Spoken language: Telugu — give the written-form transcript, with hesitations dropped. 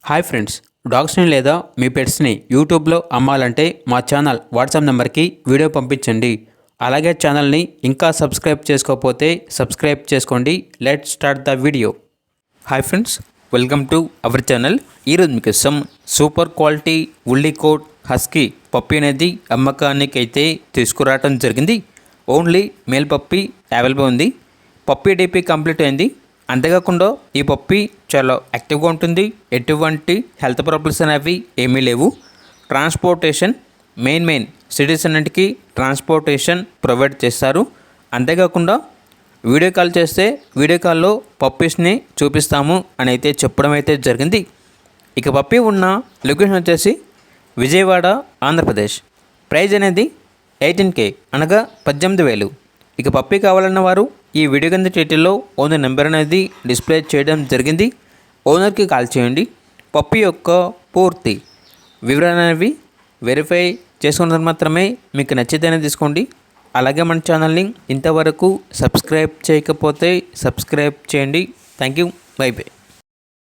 హాయ్ ఫ్రెండ్స్, డాగ్స్ని లేదా మీ పెట్స్ని యూట్యూబ్లో అమ్మాలంటే మా ఛానల్ వాట్సాప్ నెంబర్కి వీడియో పంపించండి. అలాగే ఛానల్ని ఇంకా సబ్స్క్రైబ్ చేసుకోకపోతే సబ్స్క్రైబ్ చేసుకోండి. Let's start the video. Hi friends, welcome to our channel. ఈరోజు మీకోసం సూపర్ క్వాలిటీ ఉల్లి కోట్ హస్కీ పప్పి అనేది అమ్మకానికి అయితే తీసుకురావడం జరిగింది. ఓన్లీ మేల్ పప్పి అవైలబుల్ ఉంది. పప్పి డీపీ కంప్లీట్ అయింది. అంతేకాకుండా ఈ పప్పి చాలా యాక్టివ్గా ఉంటుంది. ఎటువంటి హెల్త్ ప్రాబ్లమ్స్ అనేవి ఏమీ లేవు. ట్రాన్స్పోర్టేషన్ మెయిన్ సిటీస్ అన్నింటికి ట్రాన్స్పోర్టేషన్ ప్రొవైడ్ చేస్తారు. అంతేకాకుండా వీడియో కాల్ చేస్తే వీడియో కాల్లో పప్పీస్ని చూపిస్తాము అని అయితే చెప్పడం అయితే జరిగింది. ఇక పప్పి ఉన్న లొకేషన్ వచ్చేసి విజయవాడ, ఆంధ్రప్రదేశ్. ప్రైజ్ అనేది 18K అనగా 18,000. ఇక పప్పి కావాలన్న వారు ఈ వీడియో కింద టైటిల్లో ఓనర్ నెంబర్ అనేది డిస్ప్లే చేయడం జరిగింది. ఓనర్కి కాల్ చేయండి. పప్పి యొక్క పూర్తి వివరణ అనేవి వెరిఫై చేసుకున్నది మాత్రమే మీకు నచ్చితేనే తీసుకోండి. అలాగే మన ఛానల్ని ఇంతవరకు సబ్స్క్రైబ్ చేయకపోతే సబ్స్క్రైబ్ చేయండి. Thank you. By by.